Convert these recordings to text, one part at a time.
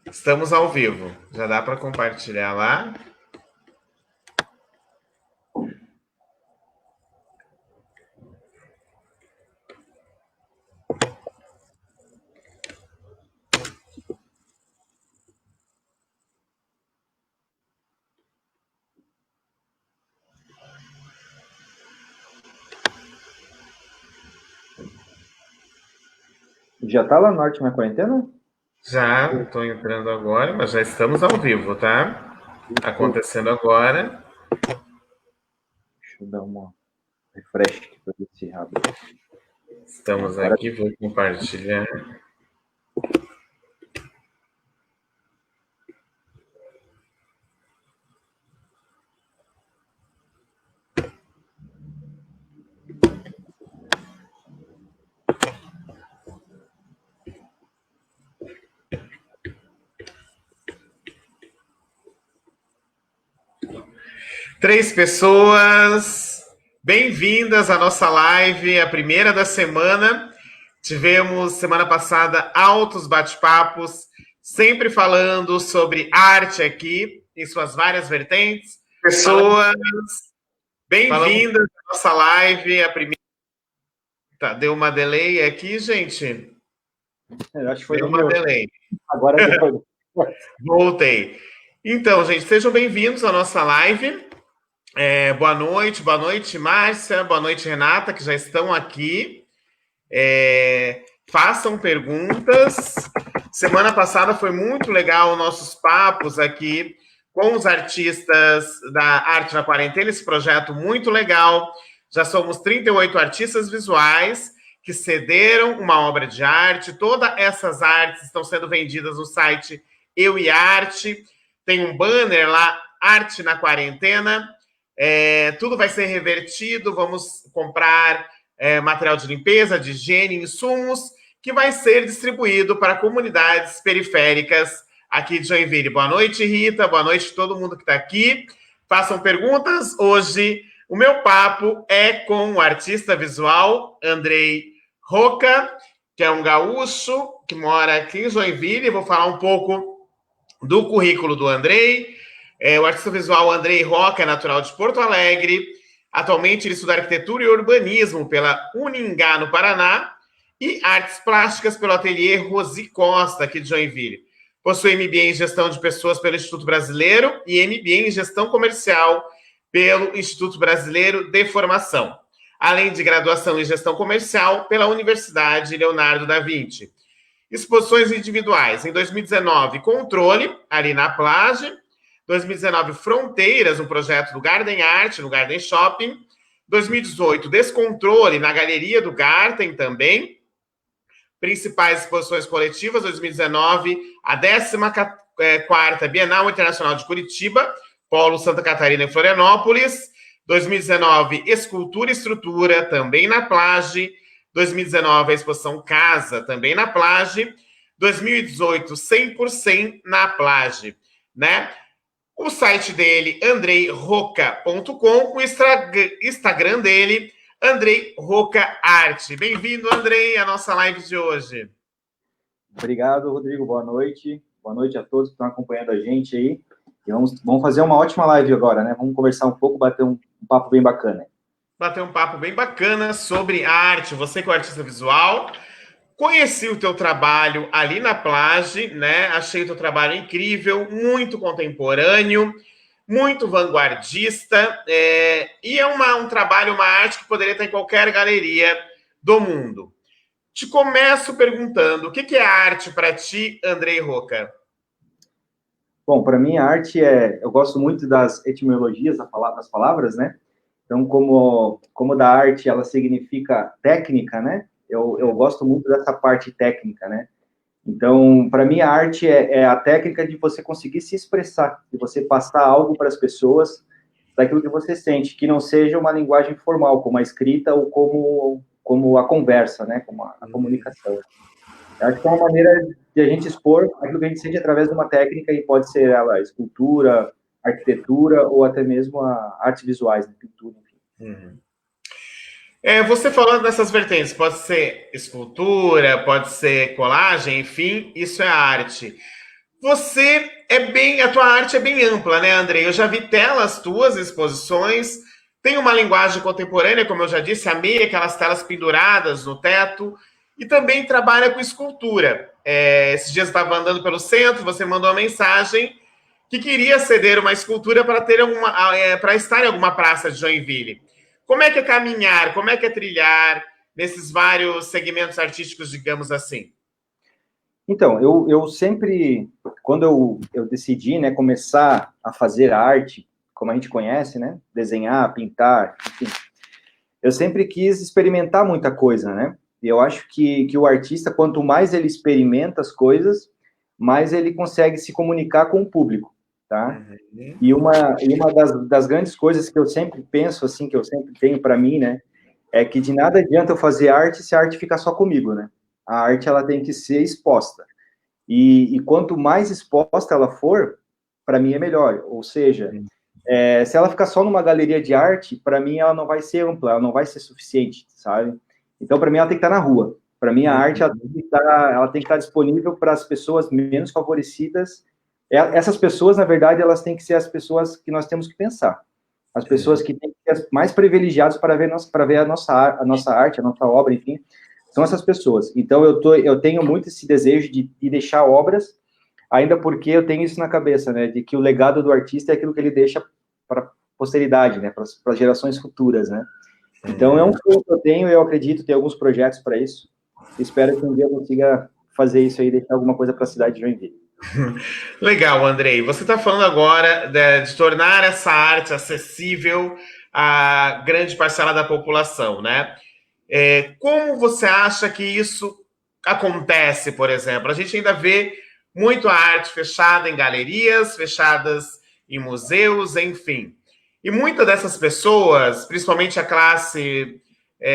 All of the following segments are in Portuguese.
Estamos ao vivo. Já dá para compartilhar lá? Já tá lá no norte na quarentena? Já estou entrando agora, mas já estamos ao vivo, tá? Deixa Acontecendo agora. eu dar uma refresh aqui pra ver se abre. Estamos Agora, aqui, vou compartilhar. Três pessoas. Bem-vindas à nossa live, a primeira da semana. Tivemos semana passada altos bate-papos, sempre falando sobre arte aqui, em suas várias vertentes. Pessoas, bem-vindas à nossa live, a primeira. Tá, deu uma delay aqui, gente. eu acho que foi Deu do uma meu. delay. Agora deu. Voltei. Então, gente, sejam bem-vindos à nossa live. Boa noite, Márcia, boa noite, Renata, que já estão aqui. Façam perguntas. Semana passada foi muito legal nossos papos aqui com os artistas da Arte na Quarentena, esse projeto muito legal. Já somos 38 artistas visuais que cederam uma obra de arte. Todas essas artes estão sendo vendidas no site Eu e Arte. Tem um banner lá, Arte na Quarentena. Tudo vai ser revertido. Vamos comprar material de limpeza, de higiene, insumos, que vai ser distribuído para comunidades periféricas aqui de Joinville. Boa noite, Rita. Boa noite a todo mundo que está aqui. Façam perguntas. Hoje, o meu papo é com o artista visual Andrei Roca, que é um gaúcho que mora aqui em Joinville. Vou falar um pouco do currículo do Andrei. O artista visual Andrei Roca é natural de Porto Alegre. Atualmente ele estuda arquitetura e urbanismo pela Uningá, no Paraná, e artes plásticas pelo ateliê Rosi Costa, aqui de Joinville. Possui MBA em gestão de pessoas pelo Instituto Brasileiro e MBA em gestão comercial pelo Instituto Brasileiro de Formação, além de graduação em gestão comercial pela Universidade Leonardo da Vinci. Exposições individuais. Em 2019, Controle, ali na Plage. 2019, Fronteiras, um projeto do Garden Art, no Garden Shopping. 2018, Descontrole, na Galeria do Garten também. Principais exposições coletivas, 2019, a 14ª Bienal Internacional de Curitiba, Polo Santa Catarina em Florianópolis. 2019, Escultura e Estrutura, também na Plage. 2019, a exposição Casa, também na Plage. 2018, 100% na Plage, né? O site dele, andreiroca.com, o Instagram dele, Andrei Roca Arte. Bem-vindo, Andrei, à nossa live de hoje. Obrigado, Rodrigo. Boa noite. Boa noite a todos que estão acompanhando a gente aí. E vamos fazer uma ótima live agora, né? Vamos conversar um pouco, bater um papo bem bacana. Bater um papo bem bacana sobre arte. Você que é um artista visual, conheci o teu trabalho ali na Plage, né? Achei o teu trabalho incrível, muito contemporâneo, muito vanguardista, e é um trabalho, uma arte que poderia estar em qualquer galeria do mundo. Te começo perguntando, o que é arte para ti, Andrei Roca? Bom, para mim a arte eu gosto muito das etimologias das palavras, né? Então, como da arte ela significa técnica, né? Eu gosto muito dessa parte técnica, né? Então, para mim, a arte é a técnica de você conseguir se expressar, de você passar algo para as pessoas daquilo que você sente, que não seja uma linguagem formal, como a escrita ou como a conversa, né? Como a comunicação. Eu acho que é uma maneira de a gente expor aquilo que a gente sente através de uma técnica, e pode ser ela escultura, arquitetura ou até mesmo a artes visuais, né? Pintura, enfim. Uhum. Você falando dessas vertentes, pode ser escultura, pode ser colagem, enfim, isso é arte. a tua arte é bem ampla, né, Andrei? Eu já vi telas tuas, exposições, tem uma linguagem contemporânea, como eu já disse, amei aquelas telas penduradas no teto, e também trabalha com escultura. Esses dias eu estava andando pelo centro, você mandou uma mensagem que queria ceder uma escultura para estar em alguma praça de Joinville. Como é que é caminhar, como é que é trilhar nesses vários segmentos artísticos, digamos assim? Então, eu sempre, quando eu decidi, né, começar a fazer arte, como a gente conhece, né, desenhar, pintar, enfim, eu sempre quis experimentar muita coisa, né? E eu acho que o artista, quanto mais ele experimenta as coisas, mais ele consegue se comunicar com o público, tá? Uhum. E uma das grandes coisas que eu sempre penso, assim, que eu sempre tenho para mim, né, é que de nada adianta eu fazer arte se a arte ficar só comigo, né? A arte, ela tem que ser exposta. E quanto mais exposta ela for, para mim é melhor. Ou seja, se ela ficar só numa galeria de arte, para mim ela não vai ser ampla, ela não vai ser suficiente, sabe? Então, para mim, ela tem que estar na rua. Para mim, a arte ela tem que estar disponível para as pessoas menos favorecidas. Essas pessoas, na verdade, elas têm que ser as pessoas que nós temos que pensar. As pessoas que têm que ser as mais privilegiadas para ver a nossa arte, a nossa obra, enfim, são essas pessoas. Então, eu tenho muito esse desejo de deixar obras, ainda porque eu tenho isso na cabeça, né, de que o legado do artista é aquilo que ele deixa para a posteridade, né, para as gerações futuras, né. Então, é um sonho que eu tenho, eu acredito ter alguns projetos para isso. Espero que um dia eu consiga fazer isso aí, deixar alguma coisa para a cidade de Joinville. Legal, Andrei. Você está falando agora de tornar essa arte acessível à grande parcela da população, né? Como você acha que isso acontece, por exemplo? A gente ainda vê muito a arte fechada em galerias, fechadas em museus, enfim. E muitas dessas pessoas, principalmente a classe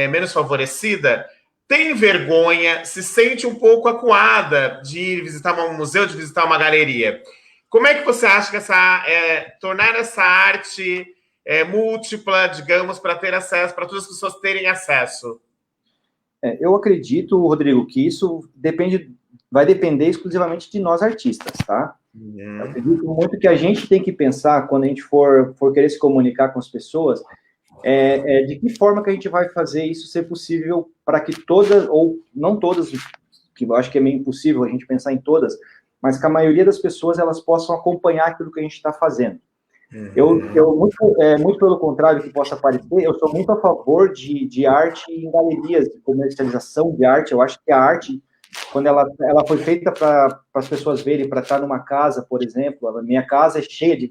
menos favorecida, tem vergonha, se sente um pouco acuada de ir visitar um museu, de visitar uma galeria. Como é que você acha que tornar essa arte múltipla, digamos, para ter acesso, para todas as pessoas terem acesso? Eu acredito, Rodrigo, que isso vai depender exclusivamente de nós artistas, tá? Eu acredito muito que a gente tem que pensar, quando a gente for querer se comunicar com as pessoas, de que forma que a gente vai fazer isso ser possível para que todas, ou não todas, que eu acho que é meio impossível a gente pensar em todas, mas que a maioria das pessoas elas possam acompanhar aquilo que a gente está fazendo. Eu muito pelo contrário que possa parecer, eu sou muito a favor de arte em galerias, de comercialização de arte. Eu acho que a arte, quando ela foi feita para as pessoas verem, para estar numa casa, por exemplo, a minha casa é cheia de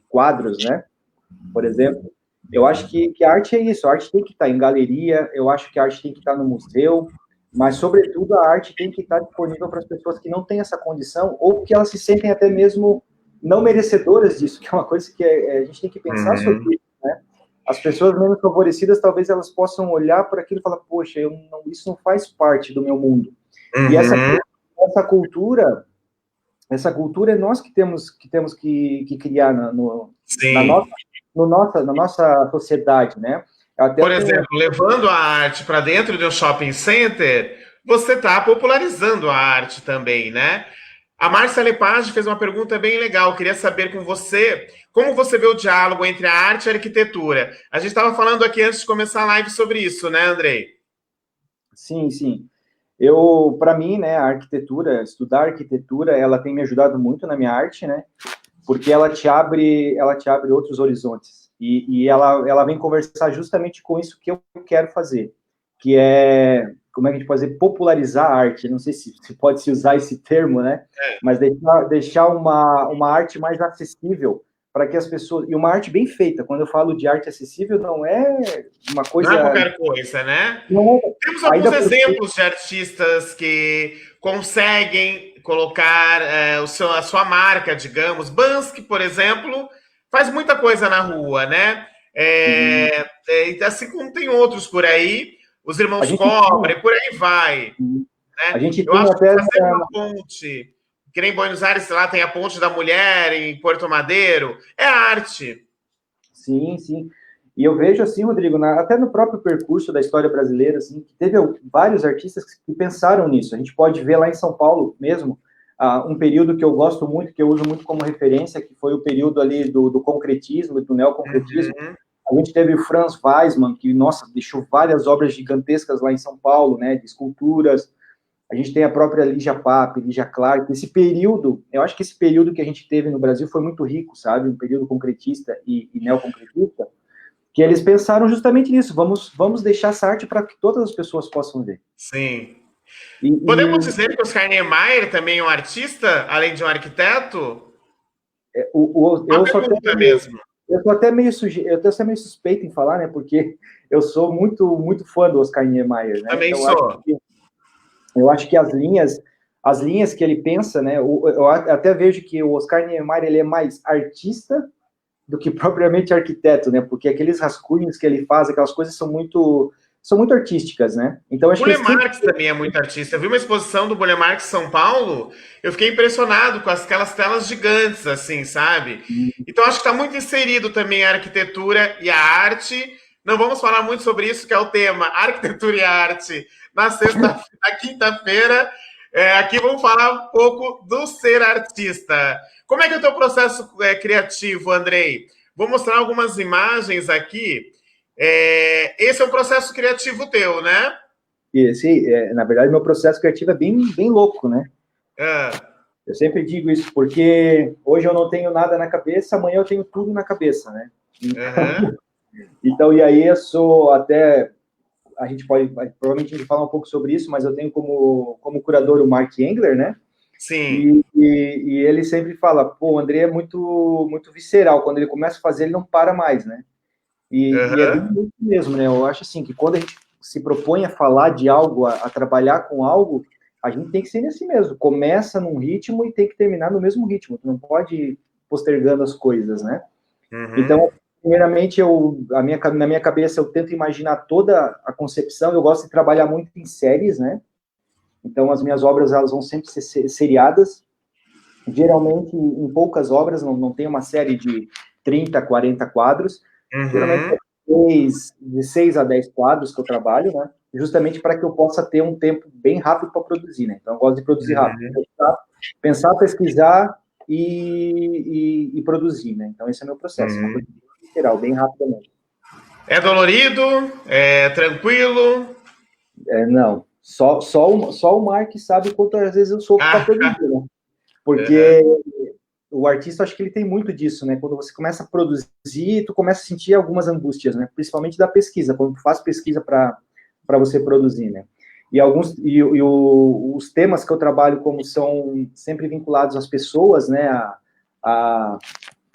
quadros, né? Por exemplo, eu acho que a arte é isso, a arte tem que estar em galeria, eu acho que a arte tem que estar no museu, mas, sobretudo, a arte tem que estar disponível para as pessoas que não têm essa condição, ou que elas se sentem até mesmo não merecedoras disso, que é uma coisa que a gente tem que pensar sobre isso, né? As pessoas menos favorecidas, talvez elas possam olhar para aquilo e falar, poxa, isso não faz parte do meu mundo. E essa cultura é nós que temos que criar na nossa sociedade, né? Por exemplo, levando a arte para dentro de um shopping center, você está popularizando a arte também, né? A Márcia Lepage fez uma pergunta bem legal. Queria saber com você como você vê o diálogo entre a arte e a arquitetura. A gente estava falando aqui antes de começar a live sobre isso, né, Andrei? Sim, sim. Para mim, né, a arquitetura, estudar arquitetura, ela tem me ajudado muito na minha arte, né? Porque ela te abre outros horizontes. E ela vem conversar justamente com isso que eu quero fazer, que é, como é que a gente pode dizer, popularizar a arte. Não sei se pode se usar esse termo, né? Mas deixar uma arte mais acessível para que as pessoas... E uma arte bem feita. Quando eu falo de arte acessível, não é uma coisa... Não é qualquer coisa, né? Não, temos alguns exemplos de artistas que conseguem colocar a sua marca, digamos. Bansky, por exemplo, faz muita coisa na rua, né? Assim como tem outros por aí, os irmãos Cobre, por aí vai. Né? A gente Eu tem acho até... que fazer uma ponte, que nem em Buenos Aires, lá tem a Ponte da Mulher, em Porto Madeiro, é arte. Sim, sim. E eu vejo assim, Rodrigo, até no próprio percurso da história brasileira, assim, que teve vários artistas que pensaram nisso. A gente pode ver lá em São Paulo mesmo, um período que eu gosto muito, que eu uso muito como referência, que foi o período ali do concretismo, do neoconcretismo. A gente teve o Franz Weissmann, que, nossa, deixou várias obras gigantescas lá em São Paulo, né, de esculturas. A gente tem a própria Lígia Pape, Lígia Clark. Esse período, eu acho que esse período que a gente teve no Brasil foi muito rico, sabe? Um período concretista e neoconcretista, que eles pensaram justamente nisso. Vamos deixar essa arte para que todas as pessoas possam ver. Sim. Podemos dizer que Oscar Niemeyer também é um artista, além de um arquiteto? Eu sou até meio suspeito em falar, né? Porque eu sou muito fã do Oscar Niemeyer, né? Também sou. Eu acho que as linhas que ele pensa, né? Eu até vejo que o Oscar Niemeyer ele é mais artista do que propriamente arquiteto, né? Porque aqueles rascunhos que ele faz, aquelas coisas são muito artísticas, né? Então acho Burle Marx também é muito artista. Eu vi uma exposição do Burle Marx em São Paulo, eu fiquei impressionado com aquelas telas gigantes, assim, sabe? Então acho que está muito inserido também a arquitetura e a arte. Não vamos falar muito sobre isso, que é o tema, arquitetura e arte, na quinta-feira. Aqui vamos falar um pouco do ser artista. Como é que é o teu processo criativo, Andrei? Vou mostrar algumas imagens aqui. Esse é um processo criativo teu, né? Na verdade, meu processo criativo é bem louco, né? Eu sempre digo isso, porque hoje eu não tenho nada na cabeça, amanhã eu tenho tudo na cabeça, né? Então, e aí eu sou até... provavelmente a gente fala um pouco sobre isso, mas eu tenho como curador o Mark Engler, né? Sim. E ele sempre fala, pô, o André é muito visceral, quando ele começa a fazer, ele não para mais, né? E é bem isso mesmo, né? Eu acho assim, que quando a gente se propõe a falar de algo, a trabalhar com algo, a gente tem que ser assim mesmo, começa num ritmo e tem que terminar no mesmo ritmo, tu não pode ir postergando as coisas, né? Então, primeiramente, na minha cabeça, eu tento imaginar toda a concepção. Eu gosto de trabalhar muito em séries, né? Então, as minhas obras, elas vão sempre ser seriadas. Geralmente, em poucas obras, não tem uma série de 30, 40 quadros. Geralmente, de 6 a 10 quadros que eu trabalho, né? Justamente para que eu possa ter um tempo bem rápido para produzir, né? Então, eu gosto de produzir rápido. Pensar, pesquisar e produzir, né? Então, esse é o meu processo. Uma coisa literal, bem rapidamente. É dolorido? É tranquilo? Não. Só o Mark sabe quantas vezes eu sofro para produzir, né? Porque o artista, acho que ele tem muito disso, né? Quando você começa a produzir, tu começa a sentir algumas angústias, né? Principalmente da pesquisa, quando tu faz pesquisa para você produzir, né? Os temas que eu trabalho, como são sempre vinculados às pessoas, né? A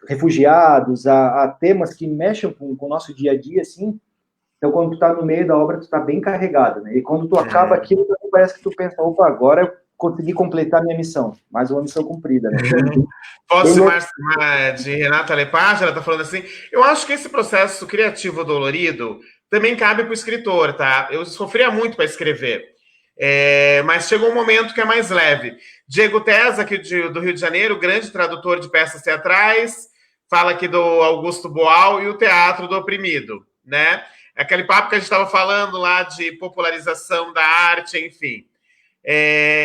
refugiados, a temas que mexem com o nosso dia a dia, assim. Então, quando tu tá no meio da obra, tu tá bem carregado, né? E quando tu acaba aquilo, parece que tu pensa, opa, agora eu consegui completar minha missão. Mais uma missão cumprida, né? Posso chamar de Renata Lepage? Ela tá falando assim, eu acho que esse processo criativo dolorido também cabe para o escritor, tá? Eu sofria muito para escrever, mas chegou um momento que é mais leve. Diego Tesa, aqui do Rio de Janeiro, grande tradutor de peças teatrais, fala aqui do Augusto Boal e o Teatro do Oprimido, né? Aquele papo que a gente estava falando lá de popularização da arte, enfim.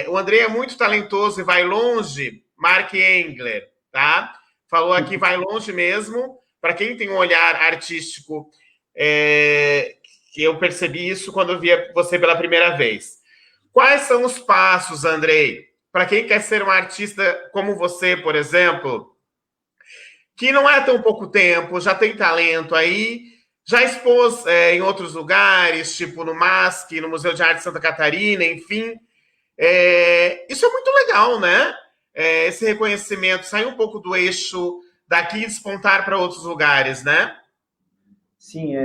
O André é muito talentoso e vai longe, Mark Engler, tá? Falou aqui, vai longe mesmo. Para quem tem um olhar artístico, que eu percebi isso quando eu via você pela primeira vez. Quais são os passos, Andrei, para quem quer ser um artista como você, por exemplo, que não é tão pouco tempo, já tem talento aí, já expôs em outros lugares, tipo no MASC, no Museu de Arte de Santa Catarina, enfim. Isso é muito legal, né? Esse reconhecimento, sair um pouco do eixo daqui e despontar para outros lugares, né? Sim,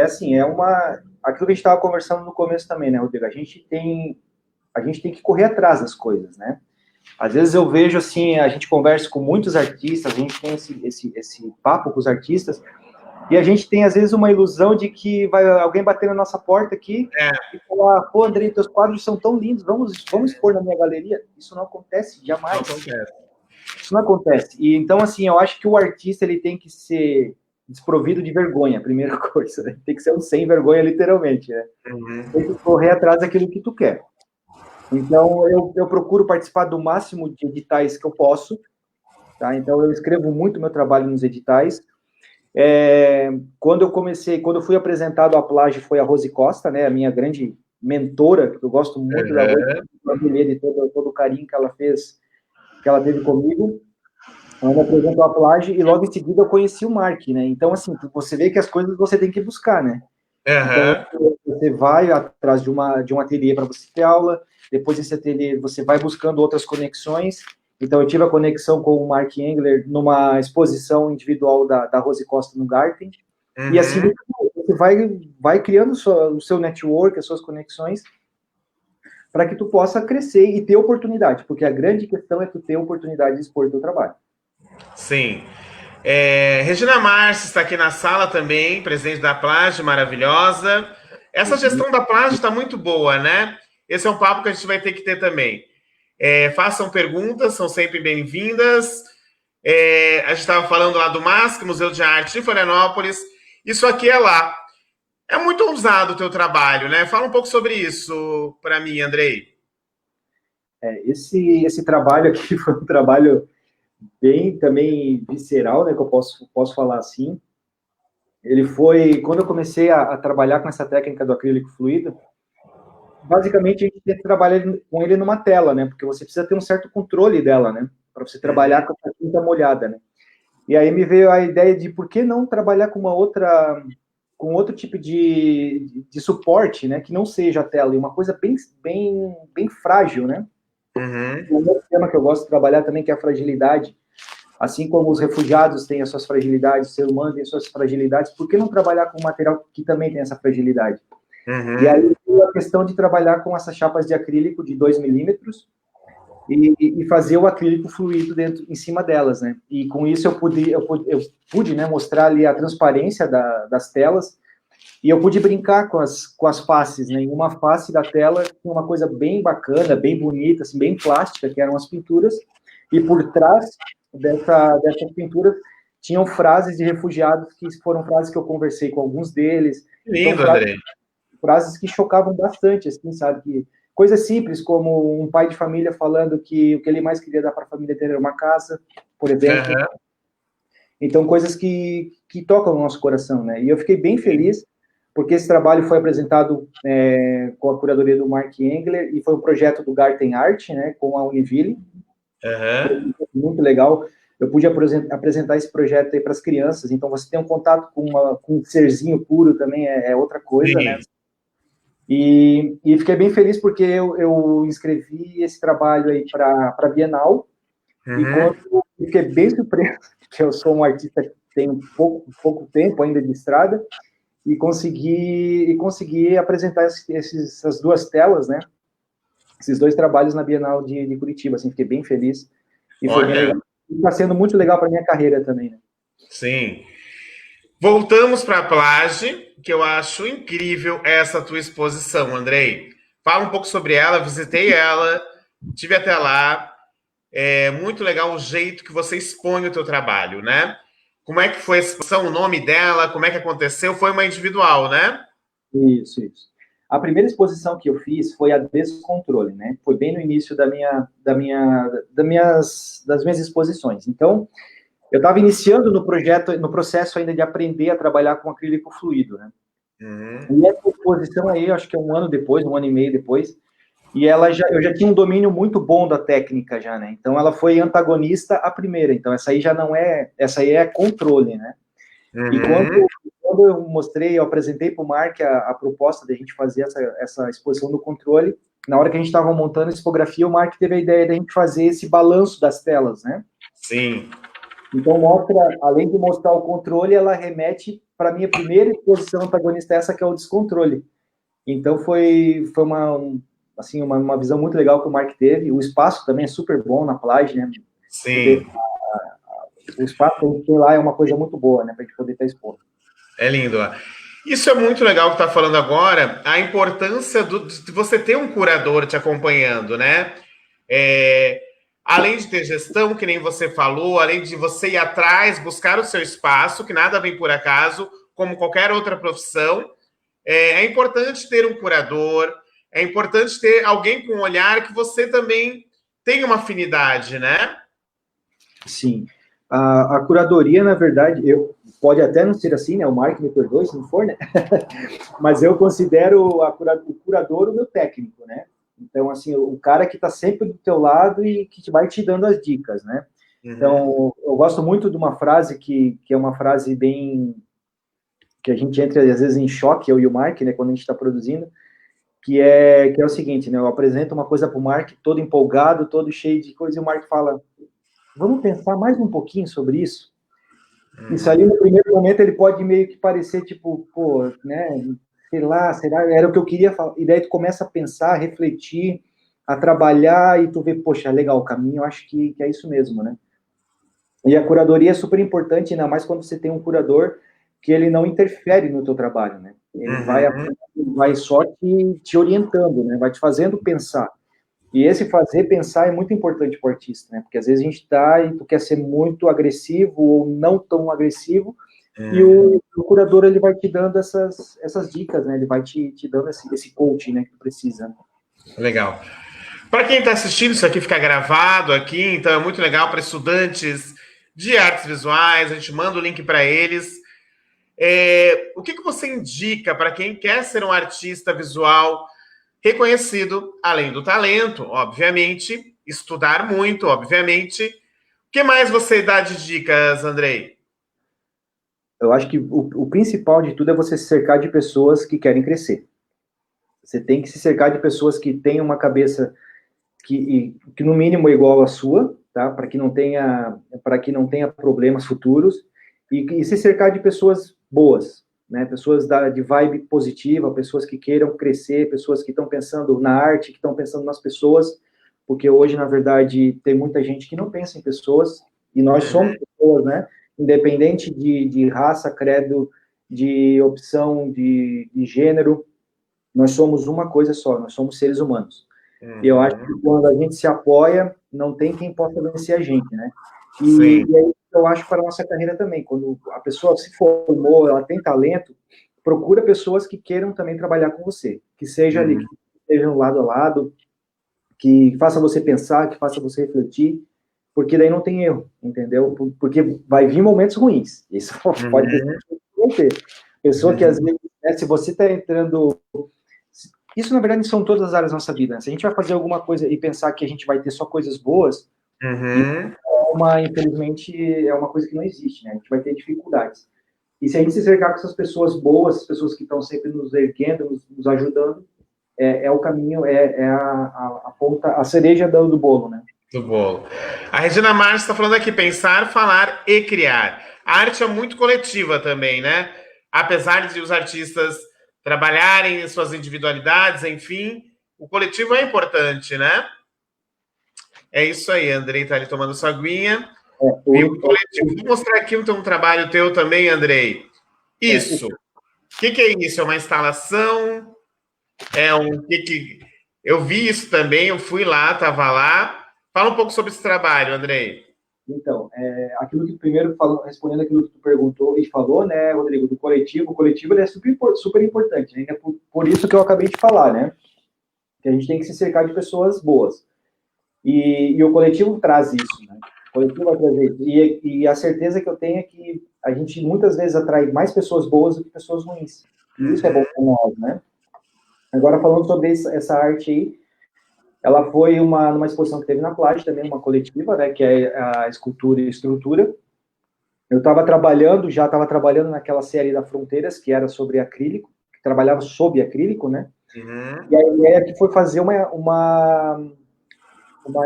assim, aquilo que a gente estava conversando no começo também, né, Rodrigo? A gente tem que correr atrás das coisas, né? Às vezes eu vejo, assim, a gente conversa com muitos artistas, a gente tem esse papo com os artistas, e a gente tem, às vezes, uma ilusão de que vai alguém bater na nossa porta aqui e falar, pô, Andrei, teus quadros são tão lindos, vamos expor na minha galeria. Isso não acontece jamais. Não acontece. Isso não acontece. E, então, assim, eu acho que o artista, ele tem que ser desprovido de vergonha, a primeira coisa, né? Tem que ser um sem vergonha, literalmente, né? Tem que correr atrás daquilo que tu quer. Então, eu procuro participar do máximo de editais que eu posso, tá? Então, eu escrevo muito meu trabalho nos editais. Quando eu fui apresentado à Plage, foi a Rose Costa, né? A minha grande mentora, que eu gosto muito da Rose, de todo o carinho que ela fez, que ela teve comigo. Ela me apresentou a Plage e logo em seguida eu conheci o Mark, né? Então, assim, você vê que as coisas você tem que buscar, né? Então, você vai atrás de um ateliê para você ter aula, depois desse ateliê você vai buscando outras conexões. Então, eu tive a conexão com o Mark Engler numa exposição individual da Rose Costa no Garten. E assim, você vai criando o seu network, as suas conexões, para que tu possa crescer e ter oportunidade, porque a grande questão é tu ter oportunidade de expor o teu trabalho. Sim. Regina Marques está aqui na sala também, presidente da Plage, maravilhosa. Essa gestão da Plage está muito boa, né? Esse é um papo que a gente vai ter que ter também. Façam perguntas, são sempre bem-vindas. A gente estava falando lá do MASC, Museu de Arte de Florianópolis. Isso aqui é lá. É muito ousado o teu trabalho, né? Fala um pouco sobre isso para mim, Andrei. Esse trabalho aqui foi um trabalho bem também visceral, né, que eu posso falar assim. Ele foi, quando eu comecei a trabalhar com essa técnica do acrílico fluido, basicamente a gente tem que trabalhar com ele numa tela, né, porque você precisa ter um certo controle dela, né, para você trabalhar com a tinta molhada, né. E aí me veio a ideia de por que não trabalhar com outro tipo de suporte, né, que não seja a tela, e uma coisa bem frágil, né. Um outro tema que eu gosto de trabalhar também, que é a fragilidade. Assim como os refugiados têm as suas fragilidades, o ser humano tem as suas fragilidades, por que não trabalhar com um material que também tem essa fragilidade? E aí a questão de trabalhar com essas chapas de acrílico de 2 milímetros e fazer o acrílico fluido em cima delas, né? E com isso eu pude, né, mostrar ali a transparência das telas, e eu pude brincar com as faces, né? Em uma face da tela tinha uma coisa bem bacana, bem bonita, assim, bem plástica, que eram as pinturas, e por trás dessas pinturas tinham frases de refugiados, que foram frases que eu conversei com alguns deles. Lindo, então, Andrei. Frases que chocavam bastante, assim, sabe? Coisas simples, como um pai de família falando que o que ele mais queria dar para a família dele era uma casa, por exemplo. Então, coisas que tocam o nosso coração, né? E eu fiquei bem feliz, porque esse trabalho foi apresentado com a curadoria do Mark Engler, e foi um projeto do Garten Art, né, com a Univille. Muito legal. Eu pude apresentar esse projeto aí para as crianças, então você tem um contato com um serzinho puro também, é outra coisa, né? E fiquei bem feliz porque eu inscrevi esse trabalho aí para a Bienal, e quando fiquei bem surpreso, porque eu sou um artista que tem pouco tempo ainda de estrada, e consegui apresentar essas duas telas, né? Esses dois trabalhos na Bienal de Curitiba, assim, fiquei bem feliz. E foi bem legal. Está sendo muito legal para minha carreira também, né? Sim. Voltamos para a Plage, que eu acho incrível essa tua exposição, Andrei. Fala um pouco sobre ela, visitei ela, tive até lá. É muito legal o jeito que você expõe o teu trabalho, né? Como é que foi a exposição, o nome dela, como é que aconteceu? Foi uma individual, né? Isso. A primeira exposição que eu fiz foi a Descontrole, né? Foi bem no início das minhas exposições. Então, eu estava iniciando no processo ainda de aprender a trabalhar com acrílico fluido, né? E essa exposição aí, acho que é um ano e meio depois, e eu já tinha um domínio muito bom da técnica já, né? Então, ela foi antagonista à primeira. Então, essa aí é controle, né? E quando eu apresentei para o Mark a proposta de a gente fazer essa exposição do controle, na hora que a gente estava montando a tipografia, o Mark teve a ideia de a gente fazer esse balanço das telas, né? Sim. Então, além de mostrar o controle, ela remete para a minha primeira exposição antagonista, essa que é o descontrole. Então, foi uma visão muito legal que o Mark teve. O espaço também é super bom na Plage, né? Sim. O espaço que a gente tem lá é uma coisa muito boa, né? Para a gente poder estar expondo. É lindo. Isso é muito legal que está falando agora, a importância de você ter um curador te acompanhando, né? Além de ter gestão, que nem você falou, além de você ir atrás, buscar o seu espaço, que nada vem por acaso, como qualquer outra profissão, é importante ter um curador, é importante ter alguém com um olhar que você também tenha uma afinidade, né? Sim. A curadoria, na verdade, pode até não ser assim, né? O Mark me perdoe se não for, né? Mas eu considero o curador o meu técnico, né? Então, assim, o cara que está sempre do teu lado e que vai te dando as dicas, né? Então, eu gosto muito de uma frase que é uma frase bem... que a gente entra, às vezes, em choque, eu e o Mark, né? Quando a gente está produzindo, que é o seguinte, né? Eu apresento uma coisa para o Mark, todo empolgado, todo cheio de coisa, e o Mark fala, vamos pensar mais um pouquinho sobre isso? Isso ali, no primeiro momento, ele pode meio que parecer, tipo, pô, né, sei lá, será, era o que eu queria falar. E daí tu começa a pensar, a refletir, a trabalhar, e tu vê, poxa, legal, o caminho, eu acho que é isso mesmo, né? E a curadoria é super importante, ainda mais quando você tem um curador que ele não interfere no teu trabalho, né? Ele vai só te orientando, né? Vai te fazendo pensar. E esse fazer pensar é muito importante para o artista, né? Porque às vezes a gente tá e tu quer ser muito agressivo ou não tão agressivo, e o curador ele vai te dando essas dicas, né? Ele vai te dando esse coaching, né, que tu precisa. Legal. Para quem está assistindo, isso aqui fica gravado aqui, então é muito legal para estudantes de artes visuais, a gente manda o link para eles. O que você indica para quem quer ser um artista visual reconhecido, além do talento, obviamente, estudar muito, obviamente. O que mais você dá de dicas, Andrei? Eu acho que o principal de tudo é você se cercar de pessoas que querem crescer. Você tem que se cercar de pessoas que têm uma cabeça que no mínimo é igual à sua, tá? Para que não tenha problemas futuros e se cercar de pessoas boas, né? Pessoas de vibe positiva, pessoas que queiram crescer, pessoas que estão pensando na arte, que estão pensando nas pessoas, porque hoje, na verdade, tem muita gente que não pensa em pessoas e nós somos pessoas, né? Independente de raça, credo, de opção, de gênero, nós somos uma coisa só, nós somos seres humanos. E eu acho que quando a gente se apoia, não tem quem possa vencer a gente, né? E aí eu acho para a nossa carreira também, quando a pessoa se formou, ela tem talento, procura pessoas que queiram também trabalhar com você, que seja ali, que estejam lado a lado, que faça você pensar, que faça você refletir, porque daí não tem erro, entendeu? Porque vai vir momentos ruins, isso pode ter certeza. Pessoa que às vezes, né, se você está entrando... Isso, na verdade, são todas as áreas da nossa vida. Né? Se a gente vai fazer alguma coisa e pensar que a gente vai ter só coisas boas, infelizmente, é uma coisa que não existe, né? A gente vai ter dificuldades. E se a gente se cercar com essas pessoas boas, pessoas que estão sempre nos erguendo, nos ajudando, é o caminho, a ponta, a cereja do bolo, né? Do bolo. A Regina Marques está falando aqui, pensar, falar e criar. A arte é muito coletiva também, né? Apesar de os artistas trabalharem em suas individualidades, enfim, o coletivo é importante, né? É isso aí, Andrei tá ali tomando sua aguinha. O coletivo. Vou mostrar aqui um trabalho teu também, Andrei. Isso. O que é isso? É uma instalação? Eu vi isso também, eu fui lá, estava lá. Fala um pouco sobre esse trabalho, Andrei. Então, aquilo que primeiro respondendo aquilo que tu perguntou e falou, né, Rodrigo, do coletivo, o coletivo ele é super importante, né? Por isso que eu acabei de falar, né? Que a gente tem que se cercar de pessoas boas. E o coletivo traz isso, né? O coletivo vai trazer isso. E a certeza que eu tenho é que a gente muitas vezes atrai mais pessoas boas do que pessoas ruins. E isso é bom para nós, né? Agora, falando sobre essa arte aí, ela foi numa exposição que teve na Plage também, uma coletiva, né, que é a escultura e estrutura. Eu já estava trabalhando naquela série da Fronteiras, que era sobre acrílico, que trabalhava sobre acrílico, né? E a ideia que foi fazer uma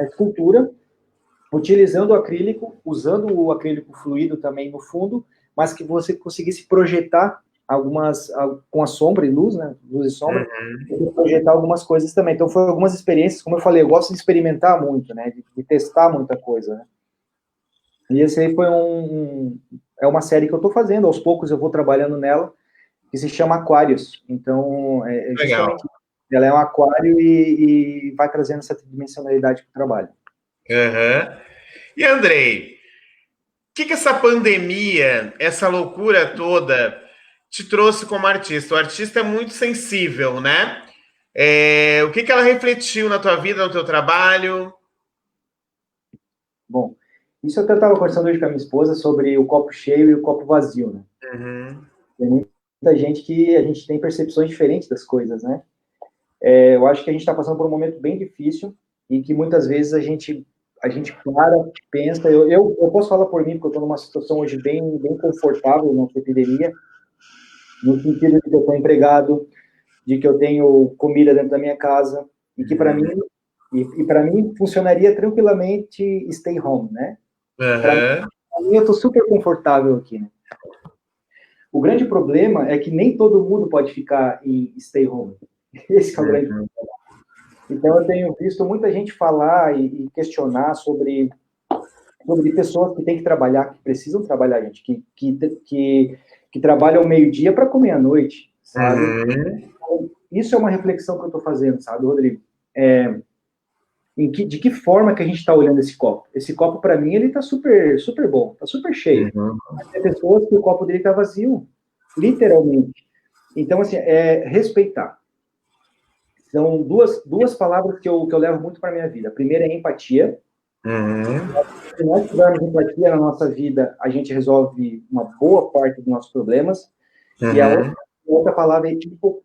escultura utilizando o acrílico, usando o acrílico fluido também no fundo, mas que você conseguisse projetar com a sombra e luz, né? Luz e sombra, projetar algumas coisas também. Então, foi algumas experiências, como eu falei, eu gosto de experimentar muito, né? De testar muita coisa, né? E esse aí foi é uma série que eu estou fazendo, aos poucos eu vou trabalhando nela, que se chama Aquários. Então, justamente, ela é um aquário e vai trazendo essa tridimensionalidade para o trabalho. E, Andrei, o que essa pandemia, essa loucura toda, te trouxe como artista? O artista é muito sensível, né? O que ela refletiu na tua vida, no teu trabalho? Bom, isso eu até estava conversando hoje com a minha esposa sobre o copo cheio e o copo vazio, né? Uhum. Tem muita gente que a gente tem percepções diferentes das coisas, né? Eu acho que a gente está passando por um momento bem difícil e que muitas vezes a gente para, pensa. Eu posso falar por mim, porque eu estou numa situação hoje bem confortável nessa epidemia, no sentido de que eu estou empregado, de que eu tenho comida dentro da minha casa, e que para mim, para mim funcionaria tranquilamente stay home, né? Para Uhum. mim, eu estou super confortável aqui, né? O grande problema é que nem todo mundo pode ficar em stay home. Esse é o grande problema. Então, eu tenho visto muita gente falar e questionar sobre pessoas que têm que trabalhar, que precisam trabalhar, gente, que trabalham meio-dia para comer à noite, sabe? Uhum. Isso é uma reflexão que eu estou fazendo, sabe, Rodrigo? De que forma que a gente está olhando esse copo? Esse copo, para mim, ele está super, super bom, está super cheio. Uhum. Tem pessoas que o copo dele está vazio, literalmente. Então, assim, respeitar. São duas palavras que eu levo muito para a minha vida. A primeira é empatia. Uhum. Se nós tivermos empatia na nossa vida, a gente resolve uma boa parte dos nossos problemas. E a Uhum. outra palavra é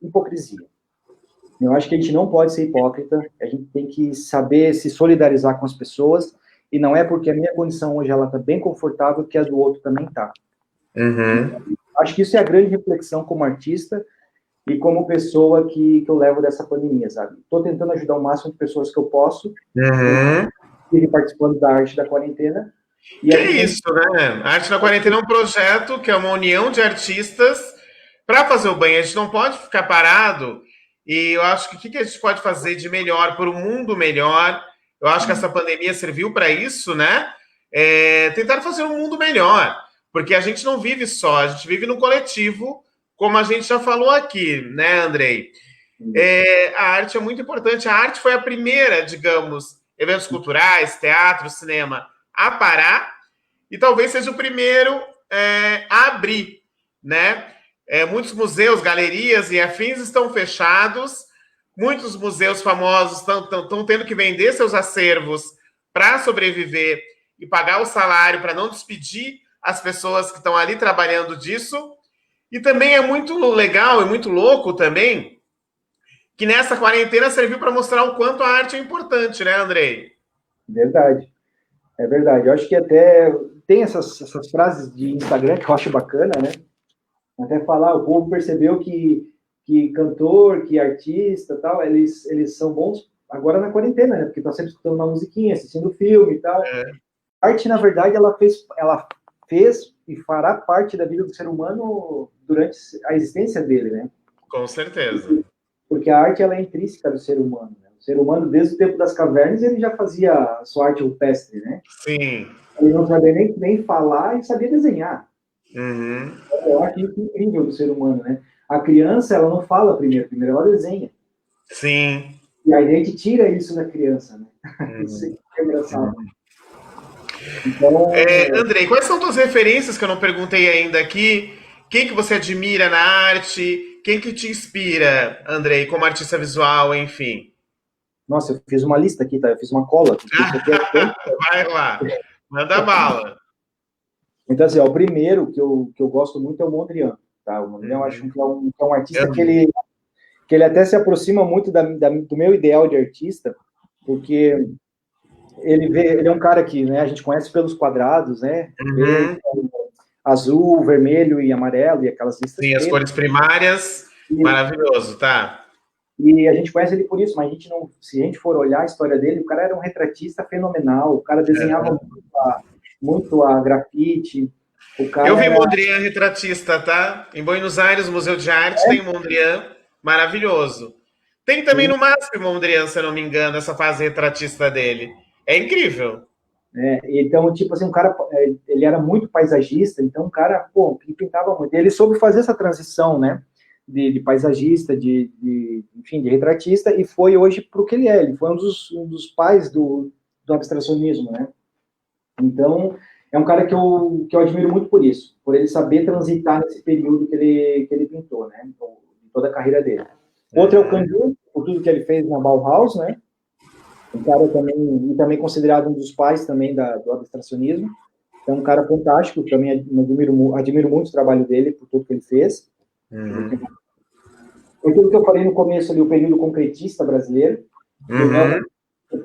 hipocrisia. Eu acho que a gente não pode ser hipócrita, a gente tem que saber se solidarizar com as pessoas, e não é porque a minha condição hoje ela está bem confortável que a do outro também está. Uhum. Acho que isso é a grande reflexão como artista e como pessoa que eu levo dessa pandemia, sabe? Estou tentando ajudar o máximo de pessoas que eu posso, Uhum. estive participando da arte da quarentena, e Que a é questão isso, né? A Arte na Quarentena é um projeto que é uma união de artistas para fazer o bem. A gente não pode ficar parado. E eu acho que o que a gente pode fazer de melhor para o mundo melhor? Eu acho que essa pandemia serviu para isso, né? Tentar fazer um mundo melhor. Porque a gente não vive só, a gente vive no coletivo, como a gente já falou aqui, né, Andrei? A arte é muito importante. A arte foi a primeira, digamos, eventos culturais, teatro, cinema, a parar e talvez seja o primeiro a abrir, né? Muitos museus, galerias e afins estão fechados, muitos museus famosos estão tendo que vender seus acervos para sobreviver e pagar o salário para não despedir as pessoas que estão ali trabalhando disso. E também é muito legal e muito louco também que nessa quarentena serviu para mostrar o quanto a arte é importante, né, Andrei? verdade, é verdade. Eu acho que até tem essas frases de Instagram que eu acho bacana, né? Até falar, o povo percebeu que cantor, que artista tal, eles são bons agora na quarentena, né? Porque estão sempre escutando uma musiquinha, assistindo filme e tal. A arte, na verdade, ela fez e fará parte da vida do ser humano durante a existência dele, né? Com certeza. Porque a arte ela é intrínseca do ser humano. Né? O ser humano, desde o tempo das cavernas, ele já fazia a sua arte rupestre, né? Sim. Ele não sabia nem falar e sabia desenhar. Uhum. Eu acho isso incrível do ser humano, né? A criança, ela não fala primeiro ela desenha. Sim. E a gente tira isso da criança, né? Isso Uhum. é engraçado. Então, Andrei, quais são tuas referências que eu não perguntei ainda aqui? Quem que você admira na arte? Quem que te inspira, Andrei, como artista visual, enfim? nossa, eu fiz uma lista aqui, tá? Eu fiz uma cola, porque isso aqui é tanto. Vai lá, manda bala. Então, assim, ó, o primeiro que eu gosto muito é o Mondrian, tá? O Mondrian eu acho Uhum. que é um artista que ele até se aproxima muito do meu ideal de artista, porque ele é um cara que, né, a gente conhece pelos quadrados, né? Verde, Uhum. azul, vermelho e amarelo, e aquelas listas Sim, as pretas. cores primárias, maravilhoso, tá? E a gente conhece ele por isso, mas a gente não, se a gente for olhar a história dele, o cara era um retratista fenomenal, o cara desenhava muito a grafite, o Eu cara vi era. Mondrian retratista, tá? Em Buenos Aires, o Museu de Arte tem Mondrian, maravilhoso. Tem também no MASP Mondrian, se eu não me engano, essa fase retratista dele. É incrível. Então, tipo assim, um cara, ele era muito paisagista, então um cara, pô, ele pintava muito. Ele soube fazer essa transição, né, de paisagista, enfim, de retratista, e foi hoje para o que ele é. Ele foi um dos pais do abstracionismo, né? Então, é um cara que eu admiro muito por isso, por ele saber transitar nesse período que ele pintou, né, de toda a carreira dele. Outro é o Kandinsky, por tudo que ele fez na Bauhaus, né? Um cara também considerado um dos pais também do abstracionismo. Então, um cara fantástico, também admiro muito o trabalho dele, por tudo que ele fez. Por tudo que eu falei no começo ali, o período concretista brasileiro,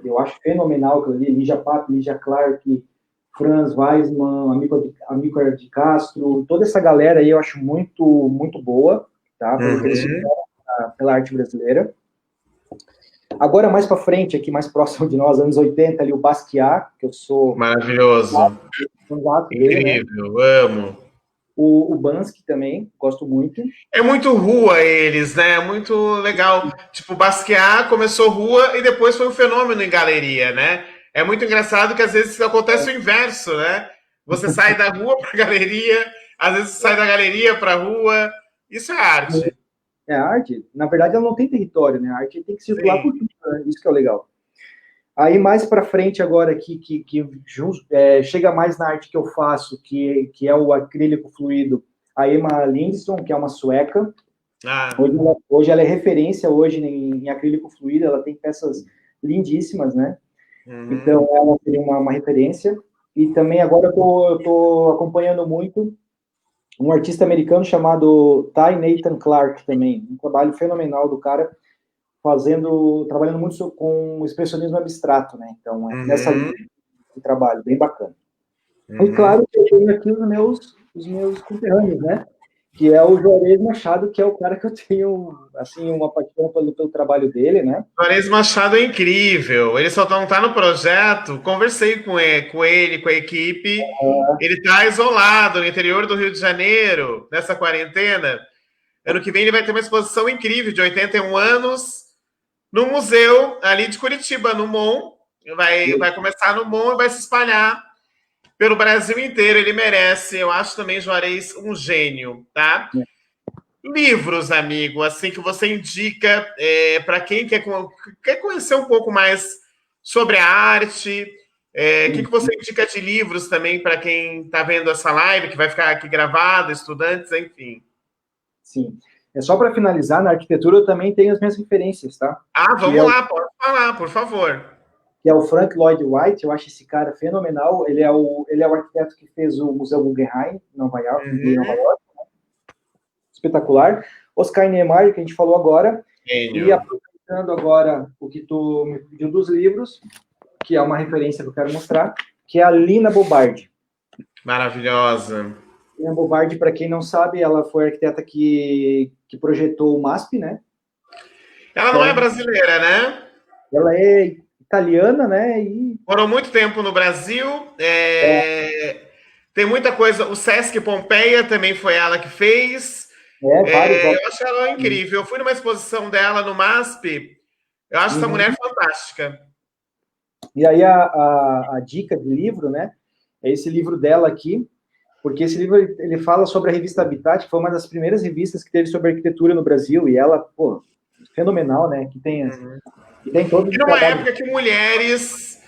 eu acho fenomenal aquilo ali, Lígia Pape, Lígia Clark, Franz Weismann, Amílcar de Castro, toda essa galera aí eu acho muito, muito boa, tá? Pelo que eles fizeram pela arte brasileira. Agora, mais para frente, aqui mais próximo de nós, anos 80, ali, o Basquiat, que eu sou... Maravilhoso. Incrível, né? Amo. O Bansky também, gosto muito. É muito rua eles, né? Muito legal. Tipo, Basquiat começou rua e depois foi um fenômeno em galeria, né? É muito engraçado que às vezes acontece o inverso, né? Você sai da rua para a galeria, às vezes sai da galeria para a rua. Isso é arte. É arte. Na verdade, ela não tem território, né? A arte tem que circular por tudo, né? Isso que é o legal. Aí, mais para frente, agora, que chega mais na arte que eu faço, que é o acrílico fluido, a Emma Lindström, que é uma sueca. Hoje ela é referência hoje em acrílico fluido, ela tem peças lindíssimas, né? Então, ela tem uma referência. E também, agora, eu estou acompanhando muito um artista americano chamado Ty Nathan Clark também. Um trabalho fenomenal do cara, trabalhando muito com expressionismo abstrato, né? Então, nessa linha de trabalho, bem bacana. E claro que eu tenho aqui os meus conterrâneos, né? Que é o Juarez Machado, que é o cara que eu tenho, assim, uma paixão pelo trabalho dele, né? Juarez Machado é incrível. Ele só não está no projeto. Conversei com ele, com a equipe. Ele está isolado no interior do Rio de Janeiro, nessa quarentena. Ano que vem ele vai ter uma exposição incrível de 81 anos no museu ali de Curitiba, no MON. Vai começar no MON e vai se espalhar pelo Brasil inteiro. Ele merece. Eu acho também Juarez um gênio, tá? Livros, amigo, assim, que você indica para quem quer conhecer um pouco mais sobre a arte. O que você indica de livros também para quem está vendo essa live, que vai ficar aqui gravado, estudantes, enfim. Sim. É só para finalizar, na arquitetura eu também tenho as minhas referências, tá? Vamos lá, pode falar, por favor. Que é o Frank Lloyd Wright, eu acho esse cara fenomenal. Ele é o arquiteto que fez o Museu Guggenheim, em Nova York, espetacular. Oscar Niemeyer, que a gente falou agora. E aproveitando agora o que tu me pediu dos livros, que é uma referência que eu quero mostrar, que é a Lina Bobardi. Maravilhosa. Lina Bobardi, para quem não sabe, ela foi a arquiteta que projetou o MASP, né? Ela não é brasileira, né? Ela é italiana, né? E... Morou muito tempo no Brasil. Tem muita coisa. O Sesc Pompeia também foi ela que fez. Eu acho ela incrível. Eu fui numa exposição dela no MASP. Eu acho essa mulher fantástica. E aí a dica de livro, né? É esse livro dela aqui, porque esse livro ele fala sobre a revista Habitat, que foi uma das primeiras revistas que teve sobre arquitetura no Brasil, e ela, pô, fenomenal, né? Que tem todo. E numa época que mulheres